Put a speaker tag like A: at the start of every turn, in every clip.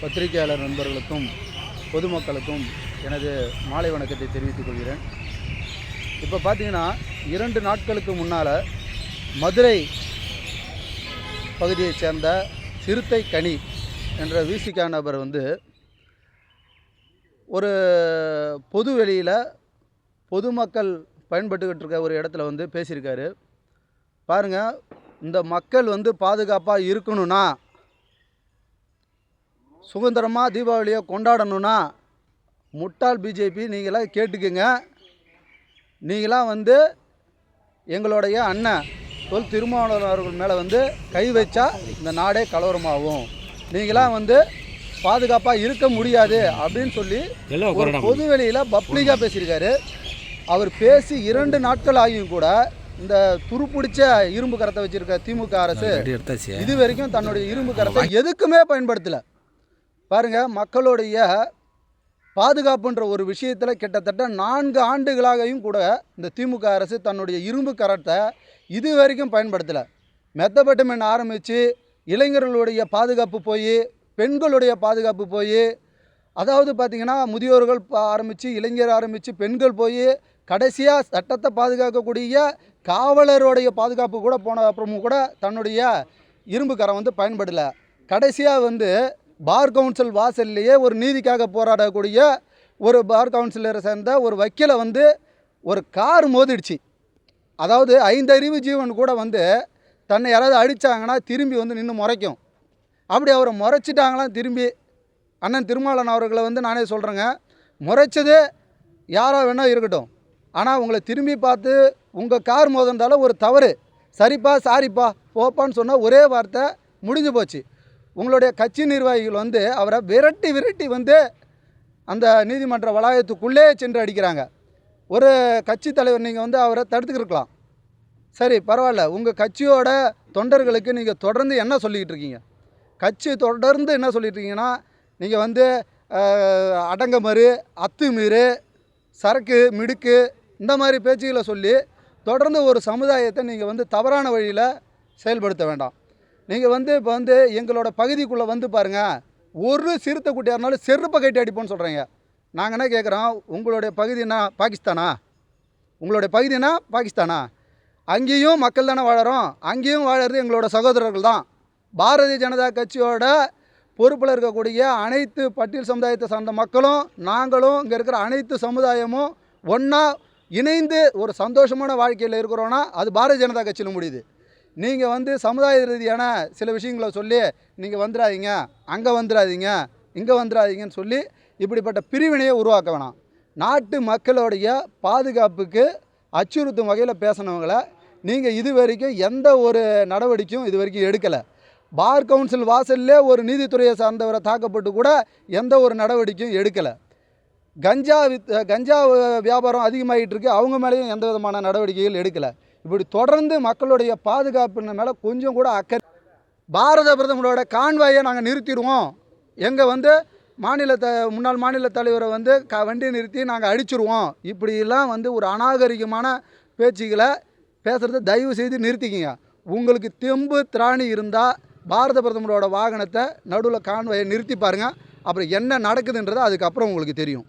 A: பத்திரிகையாளர் நண்பர்களுக்கும் பொதுமக்களுக்கும் எனது மாலை வணக்கத்தை தெரிவித்துக் கொள்கிறேன். இப்போ பார்த்தீங்கன்னா 2 நாட்களுக்கு முன்னால் மதுரை பகுதியைச் சேர்ந்த சிறுத்தை கனி என்ற விசிகா நபர் ஒரு பொது வெளியில் பொதுமக்கள் பயன்பட்டுக்கிட்டு இருக்க ஒரு இடத்துல பேசியிருக்காரு. பாருங்கள், இந்த மக்கள் பாதுகாப்பாக இருக்கணும்னா, சுதந்திரமாக தீபாவளியை கொண்டாடணும்னா முட்டாள் பிஜேபி நீங்களாம் கேட்டுக்குங்க. நீங்களாம் எங்களுடைய அண்ணன் தொல் திருமாவளவன் அவர்கள் மேலே கை வச்சா இந்த நாடே கலவரமாகும். நீங்களாம் பாதுகாப்பாக இருக்க முடியாது அப்படின்னு சொல்லி ஒரு பொது வெளியில் பப்ளிக்காக பேசியிருக்காரு. அவர் பேசி 2 நாட்கள் ஆகியும் கூட இந்த துருப்பிடிச்ச இரும்பு கரத்தை வச்சுருக்க திமுக அரசு இது வரைக்கும் தன்னுடைய இரும்பு கரத்தை எதுக்குமே பயன்படுத்தலை. பாருங்கள், மக்களுடைய பாதுகாப்புன்ற ஒரு விஷயத்தில் கிட்டத்தட்ட 4 ஆண்டுகளாகவும் கூட இந்த திமுக அரசு தன்னுடைய இரும்பு கரத்தை இது வரைக்கும் பயன்படுத்தலை. மெத்தப்பட்டமென் ஆரம்பித்து இளைஞர்களுடைய பாதுகாப்பு போய், பெண்களுடைய பாதுகாப்பு போய், அதாவது பார்த்திங்கன்னா முதியோர்கள் ஆரம்பித்து இளைஞர் ஆரம்பித்து பெண்கள் போய் கடைசியாக சட்டத்தை பாதுகாக்கக்கூடிய காவலருடைய பாதுகாப்பு கூட போன அப்புறமும் கூட தன்னுடைய இரும்பு கரம் பயன்படலை. கடைசியாக பார் கவுன்சில் வாசல்லையே ஒரு நீதிக்காக போராடக்கூடிய ஒரு பார் கவுன்சிலரை சேர்ந்த ஒரு வக்கீலை ஒரு கார் மோதிடுச்சு. அதாவது 5 அறிவு ஜீவன் கூட தன்னை யாராவது அடித்தாங்கன்னா திரும்பி நின்று முறைக்கும். அப்படி அவரை முறைச்சிட்டாங்களாம். திரும்பி அண்ணன் திருமாவளவன் அவர்களை நானே சொல்கிறேங்க, முறைச்சது யாராக வேணால் இருக்கட்டும், ஆனால் உங்களை திரும்பி பார்த்து உங்கள் கார் மோதினால ஒரு தவறு, சரிப்பா சாரிப்பா போப்பான்னு சொன்னால் ஒரே வார்த்தை முடிஞ்சு போச்சு. உங்களுடைய கட்சி நிர்வாகிகள் அவரை விரட்டி அந்த நீதிமன்ற வளாகத்துக்குள்ளே சென்று அடிக்கிறாங்க. ஒரு கட்சி தலைவர் நீங்கள் அவரை தடுத்துக்கிருக்கலாம், சரி பரவாயில்ல. உங்கள் கட்சியோட தொண்டர்களுக்கு நீங்கள் தொடர்ந்து என்ன சொல்லிக்கிட்டு இருக்கீங்க? கட்சி தொடர்ந்து என்ன சொல்லிட்டு இருக்கீங்கன்னா, நீங்கள் அடங்கமறு, அத்துமீறு, சரக்கு மிடுக்கு இந்த மாதிரி பேச்சுகளை சொல்லி தொடர்ந்து ஒரு சமுதாயத்தை நீங்கள் தவறான வழியில் செயல்படுத்த வேண்டாம். நீங்கள் இப்போ எங்களோட பகுதிக்குள்ளே பாருங்கள், ஒரு சிறுத்தை குட்டியாக இருந்தாலும் செருப்பை கட்டி அடிப்போன்னு சொல்கிறீங்க. நாங்கள் என்ன கேட்குறோம், உங்களுடைய பகுதினா பாகிஸ்தானா? உங்களுடைய பகுதினா பாகிஸ்தானா? அங்கேயும் மக்கள் தானே வாழறோம், அங்கேயும் வாழறது எங்களோட சகோதரர்கள் தான். பாரதிய ஜனதா கட்சியோட பொறுப்பில் இருக்கக்கூடிய அனைத்து பட்டியல் சமுதாயத்தை சார்ந்த மக்களும் நாங்களும் இங்கே இருக்கிற அனைத்து சமுதாயமும் ஒன்றா இணைந்து ஒரு சந்தோஷமான வாழ்க்கையில் இருக்கிறோன்னா அது பாரதிய ஜனதா கட்சியில் முடியுது. நீங்கள் சமுதாய ரீதியான சில விஷயங்களை சொல்லி நீங்கள் வந்துடாதீங்க, அங்கே வந்துடாதீங்க, இங்கே வந்துடாதீங்கன்னு சொல்லி இப்படிப்பட்ட பிரிவினையை உருவாக்க வேணாம். நாட்டு மக்களுடைய பாதுகாப்புக்கு அச்சுறுத்தும் வகையில் பேசினவங்களை நீங்கள் இது வரைக்கும் எந்த ஒரு நடவடிக்கையும் இது வரைக்கும் எடுக்கலை. பார் கவுன்சில் வாசல்லே ஒரு நீதித்துறையை சார்ந்தவரை தாக்கப்பட்டு கூட எந்த ஒரு நடவடிக்கையும் எடுக்கலை. கஞ்சா வியாபாரம் அதிகமாகிட்டு இருக்கு, அவங்க மேலேயும் எந்த விதமான நடவடிக்கைகள் எடுக்கலை. இப்படி தொடர்ந்து மக்களுடைய பாதுகாப்பின் மேலே கொஞ்சம் கூட அக்கறை. பாரத பிரதமரோட கான்வாயை நாங்கள் நிறுத்திடுவோம், எங்கள் முன்னாள் மாநில தலைவரை வண்டியை நிறுத்தி நாங்கள் அடிச்சிருவோம், இப்படிலாம் ஒரு அநாகரிகமான பேச்சுக்களை பேசுகிறத தயவு செய்து நிறுத்திக்கிங்க. உங்களுக்கு தெம்பு திராணி இருந்தால் பாரத பிரதமரோட வாகனத்தை நடுவில் கான்வாயை நிறுத்தி பாருங்கள், அப்புறம் என்ன நடக்குதுன்றது அதுக்கப்புறம் உங்களுக்கு தெரியும்.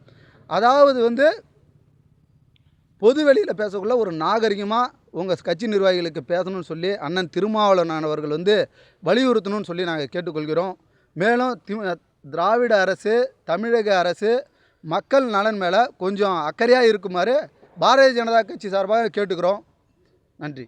A: அதாவது பொது வெளியில் பேசக்குள்ள ஒரு நாகரிகமாக உங்கள் கட்சி நிர்வாகிகளுக்கு பேசணும்னு சொல்லி அண்ணன் திருமாவளவன் அவர்கள் வலியுறுத்தணும்னு சொல்லி நாங்கள் கேட்டுக்கொள்கிறோம். மேலும் திராவிட அரசு, தமிழக அரசு மக்கள் நலன் மேலே கொஞ்சம் அக்கறையாக இருக்குமாறு பாரதிய ஜனதா கட்சி சார்பாக கேட்டுக்கிறோம். நன்றி.